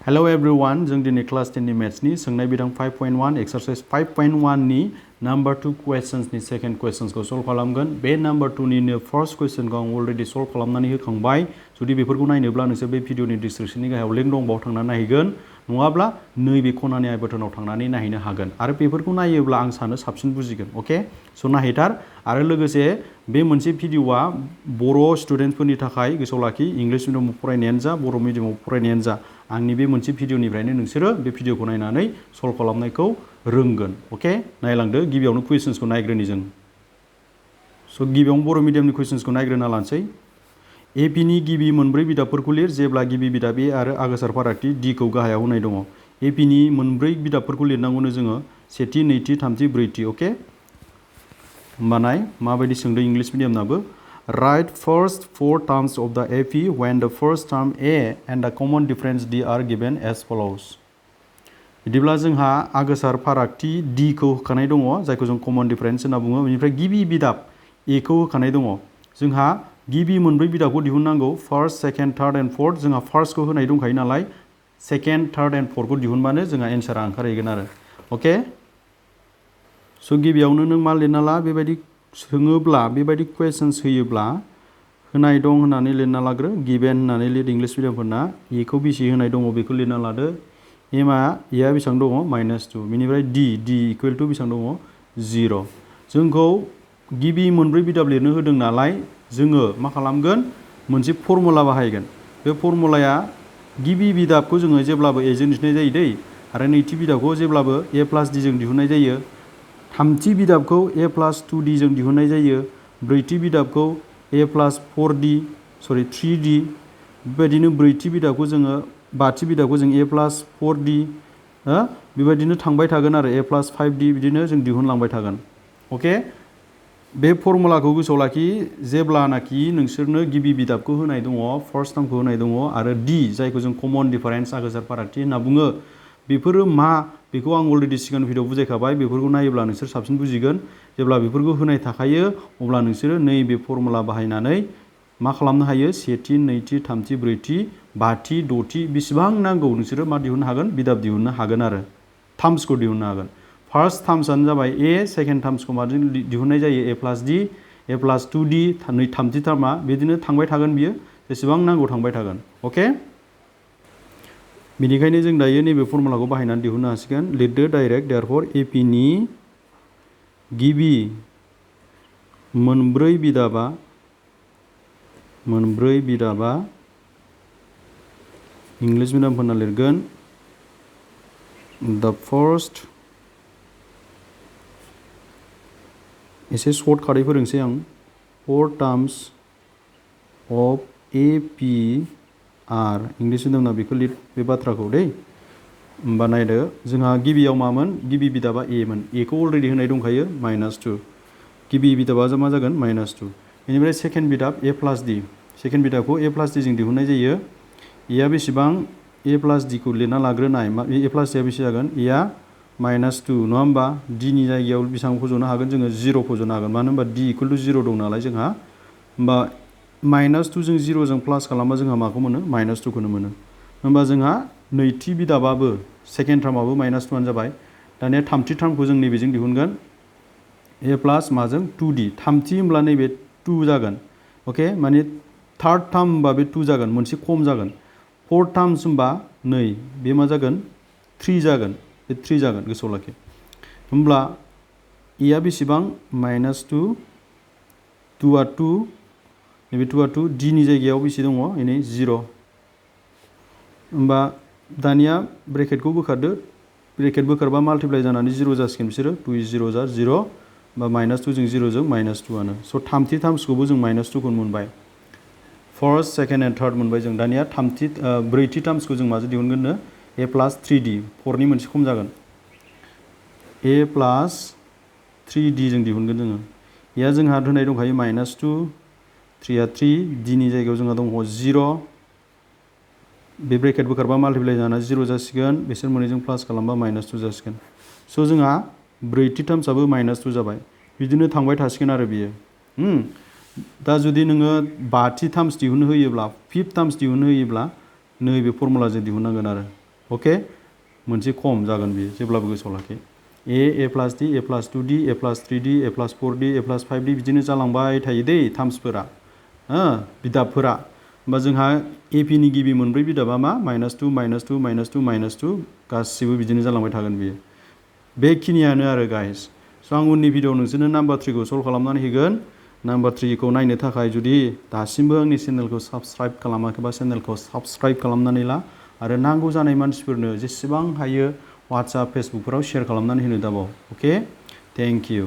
Hello everyone, जों दिनै class 10 नि मैथ्सनि सोंनाय बिदां 5.1 एक्सरसाइज 5.1 नि नंबर 2 क्वेश्चंस नि सेकेंड क्वेश्चंस को सॉल्व खालामगोन। बे नंबर 2 निनो फर्स्ट क्वेश्चन को आं अलरेडी सॉल्व खालामनानै होखांबाय। जुदि बेफोरखौ नायनोब्ला नोंसोर बे भिडियोनि डिस्क्रिप्शननि गाहायाव लिंक दं, बाव थांनानै नायहैगोन। नङाब्ला नैबे खनानि आई बटनाव थांनानै नायहैनो हागोन। आरो बेफोरखौ नायोब्ला आं सानो साबसिन बुजिगोन। ओके, सो नायहैथार। आरो लोगोसे बे मोनसे भिडियोआ बर' स्टुडेन्टफोरनि थाखाय गोसोआव लाखि, इंलिश मिडियामाव फरायनायानो जा बर' मिडियामाव फरायनायानो जा, आंनि बे मोनसे भिडियोनिफ्रायनो नोंसोरो बे भिडियोखौ नायनानै सल्व खालामनायखौ रोंगोन। ओके, नायलांदो। गिबियावनो कुइसन्सखौ नायग्रोनि जों। स' गिबियावनो बर' मिडियामनि कुइसन्सखौ नायग्रोना लानोसै। एपिनि गिबि मोनब्रै बिदाबफोरखौ लिर जेब्ला गिबि बिदाब ए आरो आगोसार फारागथि डि खौ गाहायाव होनाय दङ। एपिनि मोनब्रै बिदाबफोरखौ लिरनांगौनो जोङो, सेथि, नैथि, थामथि, ब्रैथि। ओके, होमबा नाय माबायदि सोंदों English मिडियामनाबो। Write first four terms of the AP when the first term A and the common difference D are given as follows. बिदिब्ला जोंहा आगोसार फारागथि D खौ होखानाय दङ, जायखौ जों कमन डिफरेन्स होनना बुङो। बेनिफ्राय गिबि बिदाब A खौ होखानाय दङ। जोंहा गिबि मोनब्रै बिदाबखौ दिहुननांगौ, first, second, third and fourth. जोंहा फार्स्टखौ होनाय दंखायो नालाय, सेकेन्ड, थार्ड एन्ड फोर्थखौ दिहुनबानो जोंहा एन्सारा ओंखारहैगोन आरो। ओके, स' गिबियावनो नों मा लिरना ला, बेबायदि सोङोब्ला, बेबायदि कुवेसन्स होयोब्ला होनाय दं होननानै लिरना लाग्रो। गिभेन होननानै लिर इंलिश मिडियामफोरना। ए खौ बेसे होनाय दङ बेखौ लिरना लादो। एआ बेसेबां दङ, -2। बेनिफ्राय डि इकुवेल टु बेसेबां दङ, 0। जोंखौ गिबि मोनब्रै बिदाब लिरनो होदों नालाय, जोङो मा खालामगोन, मोनसे फर्मुला बाहायगोन। बे फर्मुलाया गिबि बिदाबखौ जोङो जेब्लाबो ए जों दिहुननाय जायो दै, आरो नैथि बिदाबखौ जेब्लाबो ए प्लास डि जों दिहुननाय जायो। थामथि बिदाबखौ ए प्लास 2d जों दिहुननाय जायो। ब्रैथि बिदाबखौ ए प्लास 3d। बेबायदिनो ब्रैथि बिदाबखौ जोङो, बाथि बिदाबखौ जों ए प्लास 4d, बेबायदिनो थांबाय थागोन आरो ए प्लास 5d, बिदिनो जों दिहुनलांबाय थागोन। अके, बे फर्मुलाखौ गोसोआव लाखि। जेब्लानाखि नोंसोरनो गिबि बिदाबखौ होनाय दङ, फार्स्ट टार्मखौ होनाय दङ, आरो डि जायखौ जों कमन डिफारेन्स आगोसार फारागथि होनना बुङो, बेफोरो मा बेखौ आं अलरेडि सिगां भिडियोआव बुजायखाबाय। बेफोरखौ नायोब्ला नोंसोर साबसिन बुजिगोन। जेब्ला बेफोरखौ होनाय थाखायो, अब्ला नोंसोरो नैबे फर्मुला बाहायनानै मा खालामनो हायो, सेथि, नैथि, थामथि, ब्रैथि, बाथि, द'थि बेसेबां नांगौ नोंसोरो मा दिहुननो हागोन, बिदाब दिहुननो हागोन आरो टार्म्सखौ दिहुननो हागोन। फार्स्ट टार्म्सआनो जाबाय ए, सेकेन्ड टार्म्सखौ माजों दिहुननाय जायो, ए प्लास डि, ए प्लास 2d, थामथि टार्मा बिदिनो थांबाय थागोन, बियो जेसेबां नांगौ थांबाय थागोन। अके, बेनिखायनो जों दायो नैबे फर्मुलाखौ बाहायनानै दिहुननो हासिगोन। लिरदो डाइरेक्ट। देयरफर एपिनि गिबि मोनब्रै बिदाबा इंलिश मिडियामफोरना लिरगोन, द फर्स्ट, एसे सर्ट काटै फोरोंसै आं, 4 terms of A P R. English मिडियामना बेखौ लिर, बे बाथ्राखौ दै। होमबा नायदो, जोंहा गिबियाव मामोन, गिबि बिदाबा ए मोन। ए खौ अलरेडि होनाय दंखायो, -2। गिबि बिदाबा मा जागोन, -2। बेनिफ्राय सेकेन्ड बिदाब ए प्लास डि। सेकेन्ड बिदाबखौ ए प्लास डि जों दिहुननाय जायो। एआ बेसेबां, ए प्लास डि खौ लिरना लाग्रोनाय। ए प्लास डिआ बेसे जागोन, एआ -2 नङा होमबा। डि नि जायगायाव बेसेबां फज'नो हागोन, जोङो 0 फज'नो हागोन। मानो होनबा डि इकुवेल टु 0 दं नालाय जोंहा। होमबा -2 जों 0 जों प्लास खालामबा जोंहा माखौ मोनो, -2 खौनो मोनो। होमबा जोंहा नैथि बिदाबाबो, सेकेन्ड टार्माबो -2 आनो जाबाय। दानिया थामथि टार्मखौ जों नैबेजों दिहुनगोन, ए प्लास माजों 2d। थामथि होमब्ला नैबे 2 जागोन। अके, माने थार्ड टार्म होमबा बे 2 जागोन, मोनसे खम जागोन। फोर्थ टार्म्स होमबा नै, बे मा जागोन, 3 जागोन। बे 3 जागोन, गोसोआव लाखि। होमब्ला एआ बेसेबां, -2, 2आ 2, नैबे 2आ 2, डि नि जायगायाव बेसे दङ, नै 0। होमबा दानिया ब्रेकेटखौ बोखारदो। ब्रेकेट बोखारबा माल्टिप्लाइ जानानै 0 जासिगोन बिसोरो। 2 0 जा 0, बा -2 जों 0 जों -2 आनो। स' थामथि टार्म्सखौबो जों -2 खौनो मोनबाय। फार्स्ट, सेकेन्ड एन्ड थार्ड मोनबाय जों। दानिया ब्रैथि टार्म्सखौ जों माजों दिहुनगोननो, ए प्लास 3d। 4नि मोनसे खम जागोन, ए प्लास 3d जों दिहुनगोन जोङो। एआ जोंहा होनाय दंखायो -2, 3आ 3, डि नि जायगायाव जोंहा दङ 0। बे ब्रेकेट बोखारबा माल्टिप्लाइ जाना 0 जासिगोन, बिसोर मोननैजों प्लास खालामबा -2 जासिगोन। स' जोंहा ब्रैथि टार्म्सआबो -2 जाबाय। बिदिनो थांबाय थासिगोन आरो बियो। दा जुदि नोङो बाथि टार्म्स दिहुननो होयोब्ला, फिफ्थ टार्म्स दिहुननो होयोब्ला नैबे फर्मुलाजों दिहुननांगोन आरो। अके मोनसे खम जागोन बियो जेब्लाबो गोसोआव लाखि ए प्लास D A plus 2d A plus 3d A plus 4d A plus 5d बिदिनो जालांबाय थायो दै टार्म्सफोरा बिदाबफोरा होमबा जोंहा एपि नि गिबि मोनब्रै बिदाबा मा -2 -2 -2 -2 गासिबो बिदिनो जालांबाय थागोन बियो बेखिनियानो आरो गाइस स' आं उननि भिडिअ नोंसोरनो नाम्बार 3 खौ सल्भ खालामनानै होगोन नाम्बार 3 खौ नायनो थाखाय जुदि दासिमबो आंनि चेनेलखौ साबस्क्राइब खालामाखैबा चेनेलखौ साबस्क्राइब खालामनानै ला आरो नांगौ जानाय मानसिफोरनो जेसेबां हायो WhatsApp फेसबुकफोराव शेयार खालामनानै होनो दाबाव अके थेंक इउ